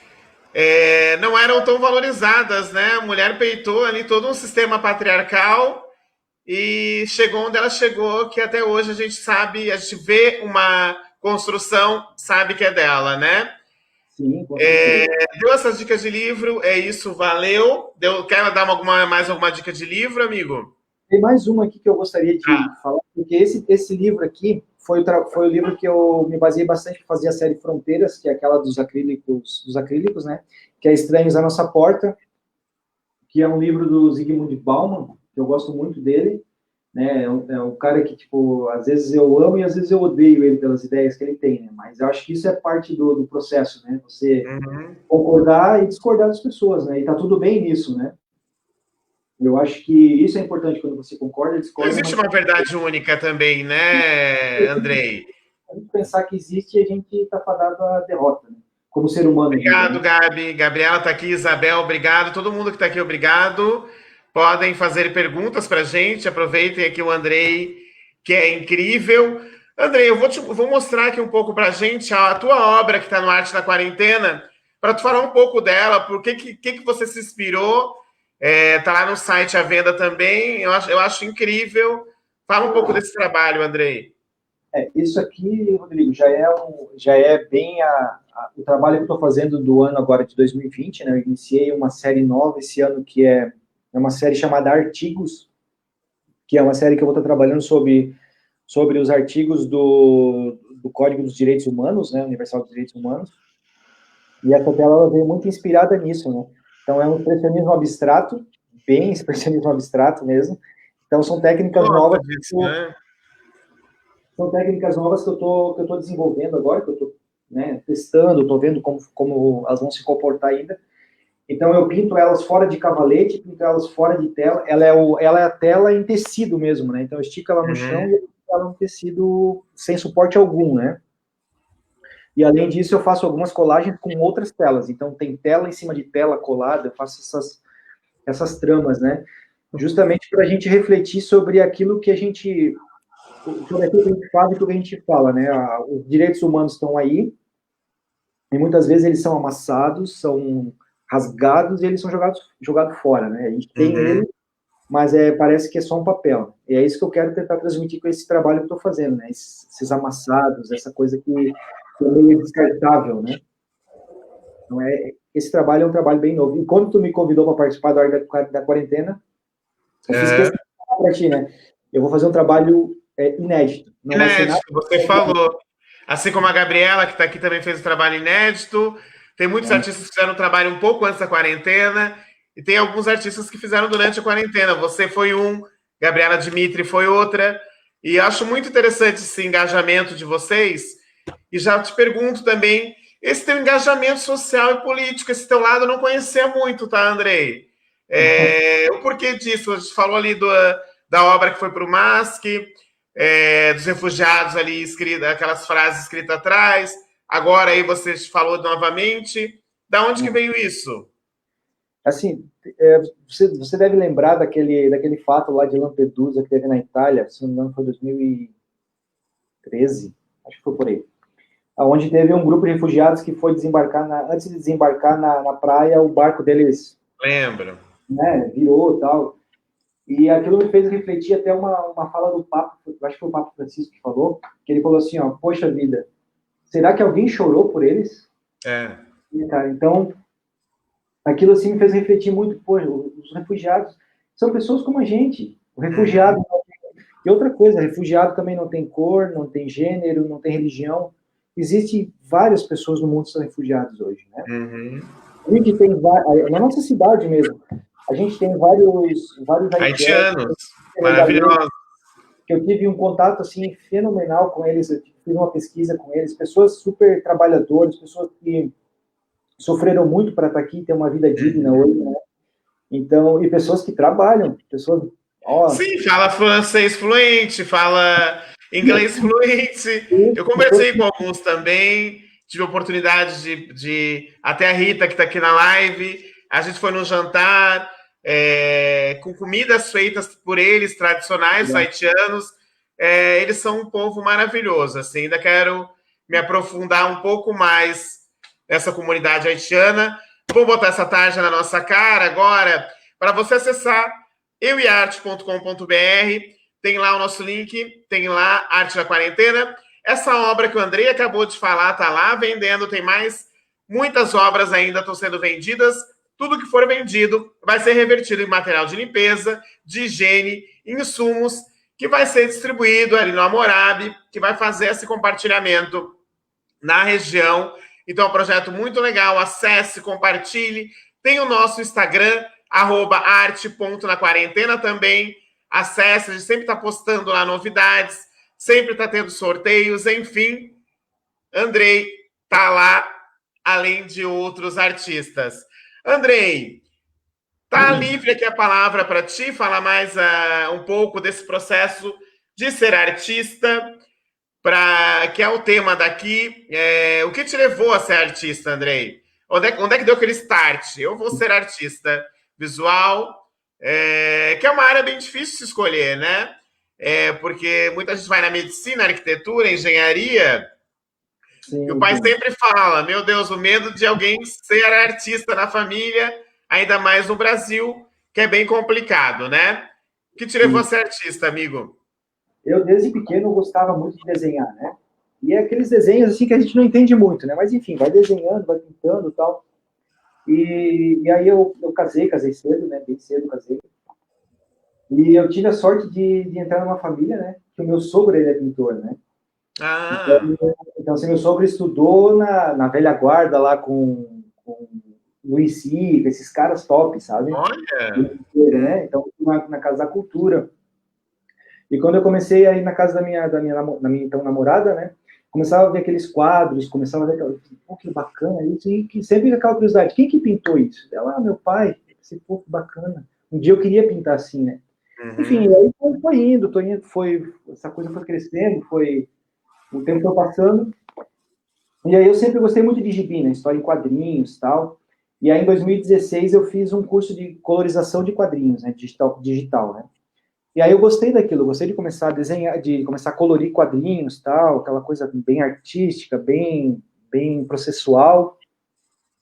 não eram tão valorizadas, né? A mulher peitou ali todo um sistema patriarcal e chegou onde ela chegou, que até hoje a gente sabe, a gente vê uma construção, sabe que é dela, né? Sim, deu essas dicas de livro, é isso, valeu. Quer dar mais alguma dica de livro, amigo? Tem mais uma aqui que eu gostaria de falar, porque esse livro aqui foi o livro que eu me baseei bastante para fazer a série Fronteiras, que é aquela dos acrílicos, né? Que é Estranhos à Nossa Porta, que é um livro do Zygmunt Bauman, que eu gosto muito dele, né? É um cara que, tipo, às vezes eu amo e às vezes eu odeio ele pelas ideias que ele tem, né? Mas eu acho que isso é parte do processo, né? Você concordar e discordar das pessoas, né? E tá tudo bem nisso, né? Eu acho que isso é importante quando você concorda e discorda. Não existe uma verdade única também, né, Andrei? A gente pensar que existe, a gente está fadado à derrota, né? Como ser humano. Obrigado, Gabi. Gabriela está aqui, Isabel, obrigado. Todo mundo que está aqui, obrigado. Podem fazer perguntas para a gente. Aproveitem aqui o Andrei, que é incrível. Andrei, eu vou mostrar aqui um pouco para a gente a tua obra que está no Arte da Quarentena, para tu falar um pouco dela, por que você se inspirou. Tá lá no site à venda também. Eu acho incrível. Fala um pouco desse trabalho, Andrei. Isso aqui, Rodrigo, já é bem o trabalho que eu estou fazendo do ano agora de 2020, né? Eu iniciei uma série nova esse ano que é uma série chamada Artigos, que é uma série que eu vou estar trabalhando sobre os artigos do Código dos Direitos Humanos, né? Universal dos Direitos Humanos. E essa tela ela veio muito inspirada nisso, né? Então é um expressionismo abstrato, bem expressionismo abstrato mesmo. Então são técnicas novas. Disso, né? São técnicas novas que eu tô desenvolvendo agora, que eu estou, né, testando, estou vendo como elas vão se comportar ainda. Então eu pinto elas fora de cavalete, pinto elas fora de tela. Ela é a tela em tecido mesmo, né? Então eu estico ela no chão e eu pinto ela no tecido sem suporte algum, né? E além disso eu faço algumas colagens com outras telas. Então tem tela em cima de tela colada, eu faço essas tramas, né? Justamente para a gente refletir sobre aquilo que a gente sobre aquilo que a gente faz e o que a gente fala, né? Os direitos humanos estão aí e muitas vezes eles são amassados, são rasgados e eles são jogados fora, né? A gente tem ele, mas parece que é só um papel. E é isso que eu quero tentar transmitir com esse trabalho que eu estou fazendo, né? Esses amassados, essa coisa que é meio descartável, né? Então, esse trabalho é um trabalho bem novo. E quando tu me convidou para participar da hora da quarentena, eu fiz questão para ti, né? Eu vou fazer um trabalho inédito. Não vai ser nada. Você falou. Assim como a Gabriela, que está aqui, também fez um trabalho inédito. Tem muitos artistas que fizeram um trabalho um pouco antes da quarentena. E tem alguns artistas que fizeram durante a quarentena. Você foi um, Gabriela Dimitri foi outra. E acho muito interessante esse engajamento de vocês. E já te pergunto também, esse teu engajamento social e político, esse teu lado eu não conhecia muito, tá, Andrei? O porquê disso? A gente falou ali da obra que foi para o MASP, dos refugiados ali, aquelas frases escritas atrás. Agora aí você falou novamente. Da onde que veio isso? Assim, você deve lembrar daquele fato lá de Lampedusa que teve na Itália, se não me engano foi 2013, acho que foi por aí. Onde teve um grupo de refugiados que foi desembarcar, antes de desembarcar na praia, o barco deles... Lembro. Né, virou e tal. E aquilo me fez refletir até uma fala do Papa, acho que foi o Papa Francisco que falou, que ele falou assim, ó, poxa vida, será que alguém chorou por eles? E, cara, então, aquilo assim me fez refletir muito, poxa, os refugiados são pessoas como a gente. O refugiado... E outra coisa, refugiado também não tem cor, não tem gênero, não tem religião. Existem várias pessoas no mundo que são refugiados hoje, né? A gente tem, na nossa cidade mesmo, a gente tem vários haitianos maravilhosos. Que eu tive um contato assim fenomenal com eles, eu fiz uma pesquisa com eles, pessoas super trabalhadoras, pessoas que sofreram muito para estar aqui e ter uma vida digna hoje, né? Então, e pessoas que trabalham, pessoas... Sim, fala francês fluente, fala inglês fluente. Eu conversei com alguns também, tive a oportunidade até a Rita, que está aqui na live, a gente foi num jantar com comidas feitas por eles, tradicionais, haitianos. Eles são um povo maravilhoso, assim, ainda quero me aprofundar um pouco mais nessa comunidade haitiana. Vou botar essa tarja na nossa cara agora, para você acessar euearte.com.br, tem lá o nosso link, tem lá Arte da Quarentena. Essa obra que o Andrei acabou de falar está lá vendendo, tem muitas obras ainda estão sendo vendidas. Tudo que for vendido vai ser revertido em material de limpeza, de higiene, insumos, que vai ser distribuído ali no Hammurabi, que vai fazer esse compartilhamento na região. Então é um projeto muito legal, acesse, compartilhe. Tem o nosso Instagram, @arte.naquarentena também. Acesse, a gente sempre está postando lá novidades, sempre está tendo sorteios, enfim. Andrei está lá, além de outros artistas. Andrei, tá livre aqui a palavra para ti, falar mais um pouco desse processo de ser artista, que é o tema daqui. O que te levou a ser artista, Andrei? Onde é que deu aquele start? Eu vou ser artista visual, que é uma área bem difícil de escolher, né? Porque muita gente vai na medicina, arquitetura, engenharia, Sim, e o pai sempre fala, meu Deus, o medo de alguém ser artista na família, ainda mais no Brasil, que é bem complicado, né? O que te levou a ser artista, amigo? Eu, desde pequeno, gostava muito de desenhar, né? E é aqueles desenhos, assim, que a gente não entende muito, né? Mas, enfim, vai desenhando, vai pintando e tal. E aí eu casei cedo, né? Bem cedo casei. E eu tive a sorte de entrar numa família, né? Que o meu sogro, ele é pintor, né? Então, Ah, então assim, meu sogro estudou na velha guarda lá com Luiz Sica, esses caras top, sabe? olha. Né? Então, na Casa da Cultura. E quando eu comecei a ir na casa da minha então namorada, né? Começava a ver aqueles quadros, começava a ver aquela, pô, que bacana isso, e que sempre aquela curiosidade, quem que pintou isso? Ela, meu pai, esse pô, que bacana. Um dia eu queria pintar assim, né? Enfim, Uhum. aí foi indo, essa coisa foi crescendo, o tempo foi passando, e aí eu sempre gostei muito de gibi, né? História em quadrinhos e tal. E aí em 2016 eu fiz um curso de colorização de quadrinhos, né? Digital, né? E aí eu gostei daquilo, eu gostei de começar a desenhar, de começar a colorir quadrinhos, tal, aquela coisa bem artística, bem processual.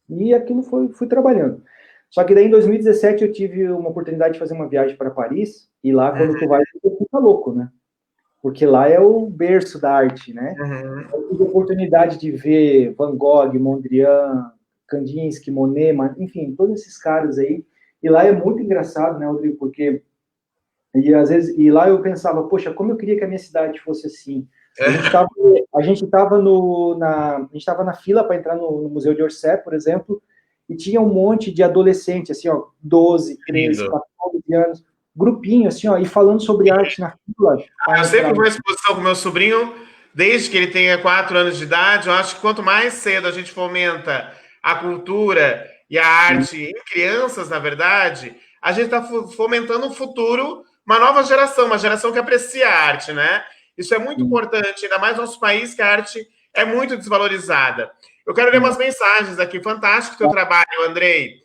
E aquilo fui trabalhando. Só que daí em 2017 eu tive uma oportunidade de fazer uma viagem para Paris, e lá quando tu vai, tu fica louco, né? Porque lá é o berço da arte, né? Uhum. Eu tive a oportunidade de ver Van Gogh, Mondrian, Kandinsky, Monet, enfim, todos esses caras aí. E lá é muito engraçado, né, Rodrigo? Porque às vezes, e lá eu pensava, poxa, como eu queria que a minha cidade fosse assim. A gente estava a gente estava a gente estava na fila para entrar no Museu de Orsay, por exemplo, e tinha um monte de adolescente assim, ó, 12, 13, Lindo. 14 anos, grupinho assim, ó, e falando sobre arte na fila para Eu entrar. sempre vou à exposição com meu sobrinho, desde que ele tenha 4 anos de idade. Eu acho que quanto mais cedo a gente fomenta a cultura e a arte em crianças, na verdade, a gente está fomentando um futuro, uma nova geração, uma geração que aprecia a arte, né? Isso é muito importante, ainda mais no nosso país, que a arte é muito desvalorizada. Eu quero ler umas mensagens aqui. Fantástico o teu trabalho, Andrei.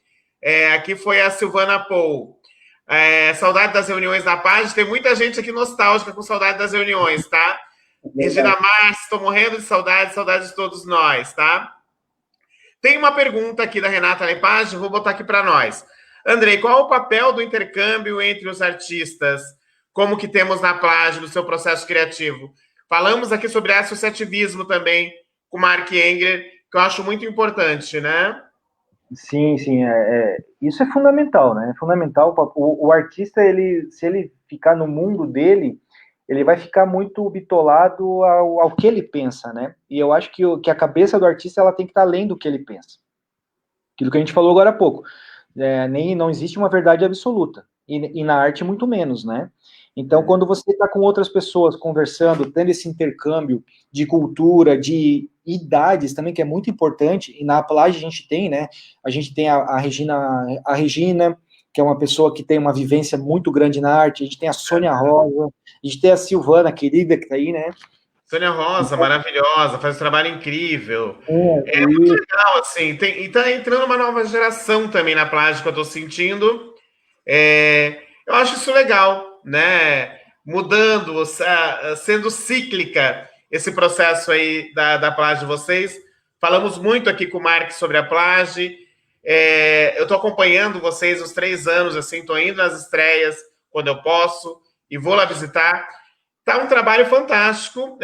Aqui foi a Silvana Paul. Saudade das reuniões da Paz. Tem muita gente aqui nostálgica com saudade das reuniões, tá? Regina Verdade. Marques, estou morrendo de saudade, saudade de todos nós, tá? Tem uma pergunta aqui da Renata Lepage, vou botar aqui para nós. Andrei, qual o papel do intercâmbio entre os artistas? Como que temos na Plage, no seu processo criativo? Falamos aqui sobre associativismo também, com Mark Engler, que eu acho muito importante, né? Sim, sim, isso é fundamental, né? É fundamental. O artista, se ele ficar no mundo dele, ele vai ficar muito bitolado ao que ele pensa, né? E eu acho que a cabeça do artista ela tem que estar além do que ele pensa. Aquilo que a gente falou agora há pouco. Não existe uma verdade absoluta. E na arte, muito menos, né? Então, quando você está com outras pessoas conversando, tendo esse intercâmbio de cultura, de idades também, que é muito importante, e na Plage a gente tem, né? A gente tem a Regina, que é uma pessoa que tem uma vivência muito grande na arte, a gente tem a Sônia Rosa, a gente tem a Silvana, querida, que está aí, né? Sônia Rosa, Então, maravilhosa, faz um trabalho incrível. É muito e legal, assim. E tá entrando uma nova geração também na Plage que eu tô sentindo. Eu acho isso legal, né? Mudando, sendo cíclica esse processo aí da Plage de vocês. Falamos muito aqui com o Mark sobre a Plage. Eu estou acompanhando vocês os 3 anos, assim, estou indo nas estreias quando eu posso e vou lá visitar. Tá um trabalho fantástico,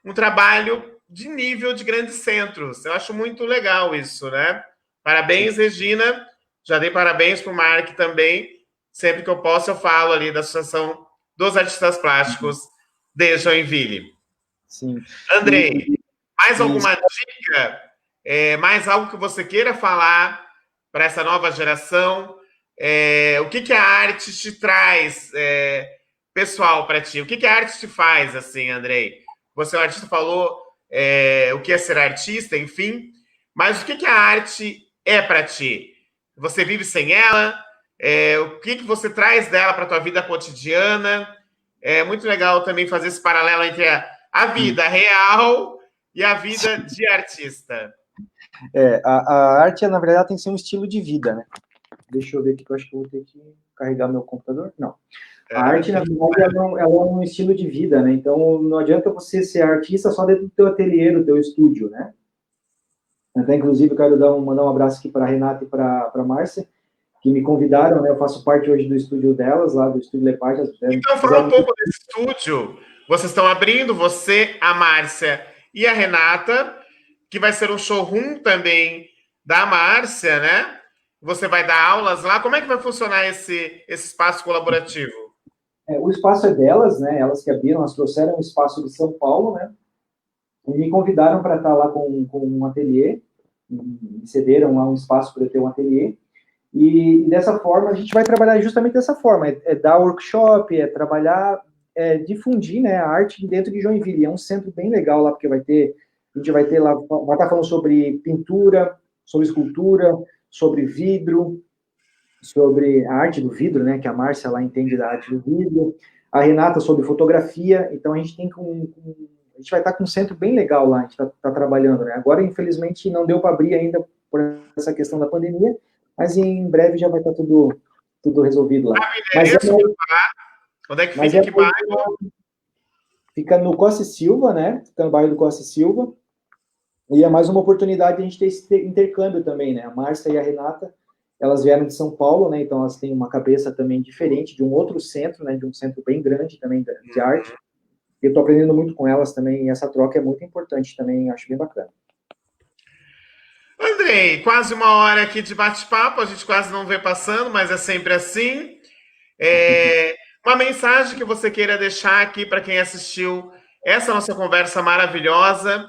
um trabalho de nível de grandes centros. Eu acho muito legal isso, né? Parabéns, Regina. Já dei parabéns para o Mark também. Sempre que eu posso, eu falo ali da Associação dos Artistas Plásticos de Joinville. sim. Andrei, mais E alguma dica? Mais algo que você queira falar para essa nova geração? O que a arte te traz, pessoal, para ti? O que a arte te faz, assim, Andrei? Você é um artista, falou o que é ser artista, enfim, mas o que a arte é para ti? Você vive sem ela? O que você traz dela para a tua vida cotidiana? É muito legal também fazer esse paralelo entre a vida real e a vida de artista. a arte, na verdade, tem que ser um estilo de vida, né? Deixa eu ver aqui, que eu acho que eu vou ter que carregar meu computador. Não. A arte, na verdade, ela é um estilo de vida, né? Então, não adianta você ser artista só dentro do teu ateliê, do teu estúdio, né? Até, inclusive, eu quero mandar um abraço aqui para a Renata e para a Márcia, que me convidaram, né? Eu faço parte hoje do estúdio delas, lá do Estúdio Lepage. Então, fala um pouco desse estúdio. Vocês estão abrindo, você, a Márcia e a Renata, que vai ser um showroom também da Márcia, né? Você vai dar aulas lá. Como é que vai funcionar esse espaço colaborativo? O espaço é delas, né? Elas que abriram, elas trouxeram um espaço de São Paulo, né? E me convidaram para estar lá com um ateliê, me cederam lá um espaço para eu ter um ateliê. E dessa forma, a gente vai trabalhar justamente dessa forma, dar workshop, trabalhar, difundir, né, a arte dentro de Joinville. É um centro bem legal lá, porque a gente vai ter lá, vai estar falando sobre pintura, sobre escultura, sobre vidro, sobre a arte do vidro, né, que a Márcia lá entende da arte do vidro, a Renata sobre fotografia. Então a gente tem a gente vai estar com um centro bem legal lá, a gente está trabalhando, né. Agora, infelizmente, não deu para abrir ainda por essa questão da pandemia, mas em breve já vai estar tudo resolvido lá. Mas onde é que fica? Que bairro? Fica no Costa e Silva, né? Fica no bairro do Costa e Silva. E é mais uma oportunidade de a gente ter esse intercâmbio também, né? A Márcia e a Renata, elas vieram de São Paulo, né? Então elas têm uma cabeça também diferente de um outro centro, né? De um centro bem grande também de arte. Eu estou aprendendo muito com elas também, e essa troca é muito importante também, acho bem bacana. Andrei, quase uma hora aqui de bate-papo, a gente quase não vê passando, mas é sempre assim. Uma mensagem que você queira deixar aqui para quem assistiu essa nossa conversa maravilhosa.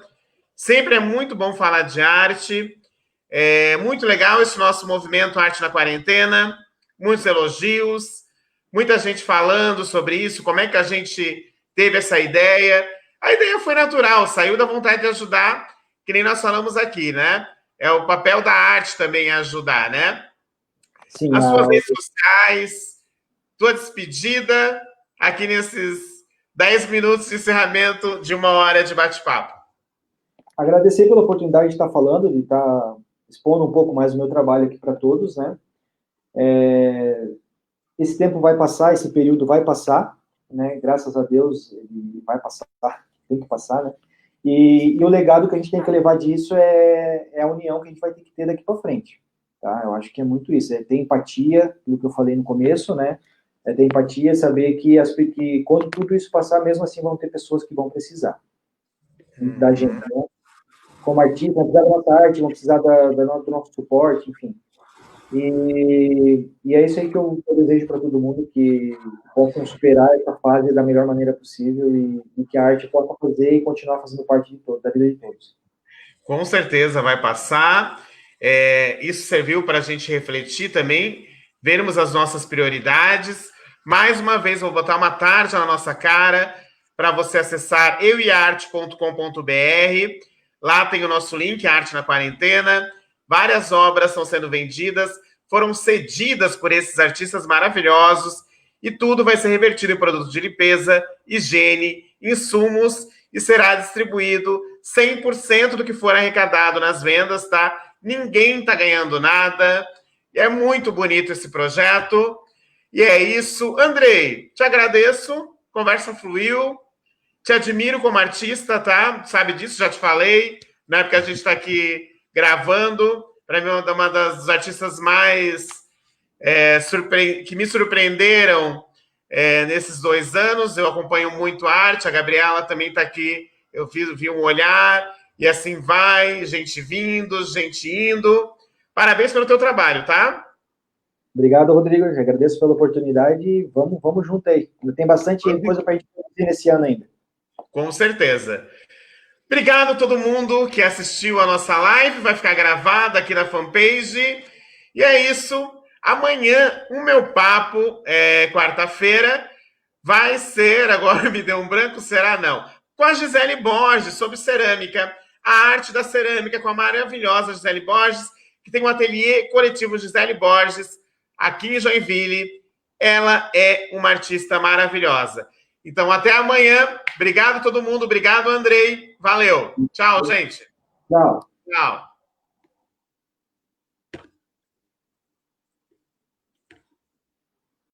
Sempre é muito bom falar de arte. É muito legal esse nosso movimento Arte na Quarentena. Muitos elogios, muita gente falando sobre isso, como é que a gente teve essa ideia. A ideia foi natural, saiu da vontade de ajudar, que nem nós falamos aqui, né? É o papel da arte também ajudar, né? Sim, as suas redes sociais, tua despedida, aqui nesses 10 minutos de encerramento de uma hora de bate-papo. Agradecer pela oportunidade de estar falando, de estar expondo um pouco mais o meu trabalho aqui para todos, né? Esse tempo vai passar, esse período vai passar, né? Graças a Deus, ele vai passar, tem que passar, né? E o legado que a gente tem que levar disso é a união que a gente vai ter que ter daqui para frente, tá? Eu acho que é muito isso, ter empatia, do que eu falei no começo, né? Ter empatia, saber que quando tudo isso passar, mesmo assim vão ter pessoas que vão precisar da gente, né? Como artista, vão precisar da nossa arte, vão precisar do nosso suporte, enfim. E é isso aí que eu desejo para todo mundo, que possam superar essa fase da melhor maneira possível e que a arte possa fazer e continuar fazendo parte da vida de todos. Com certeza vai passar. Isso serviu para a gente refletir também, vermos as nossas prioridades. Mais uma vez, vou botar uma tarja na nossa cara para você acessar euiarte.com.br. Lá tem o nosso link, Arte na Quarentena. Várias obras estão sendo vendidas, foram cedidas por esses artistas maravilhosos e tudo vai ser revertido em produtos de limpeza, higiene, insumos e será distribuído 100% do que for arrecadado nas vendas, tá? Ninguém tá ganhando nada. É muito bonito esse projeto. E é isso. Andrei, te agradeço. Conversa fluiu. Te admiro como artista, tá? Sabe disso, já te falei, né? Porque a gente tá aqui gravando. Para mim, é uma das artistas mais que me surpreenderam nesses 2 anos. Eu acompanho muito arte, a Gabriela também está aqui. Eu vi um olhar, e assim vai, gente vindo, gente indo. Parabéns pelo teu trabalho, tá? Obrigado, Rodrigo. Eu agradeço pela oportunidade. Vamos junto aí. Tem bastante coisa para a gente fazer nesse ano ainda. Com certeza. Obrigado a todo mundo que assistiu a nossa live, vai ficar gravada aqui na fanpage. E é isso. Amanhã, o meu papo, quarta-feira, vai ser, agora me deu um branco, será não? Com a Gisele Borges, sobre cerâmica, a arte da cerâmica, com a maravilhosa Gisele Borges, que tem um ateliê coletivo Gisele Borges, aqui em Joinville. Ela é uma artista maravilhosa. Então, até amanhã. Obrigado a todo mundo. Obrigado, Andrei. Valeu. Tchau, gente. Tchau. Tchau.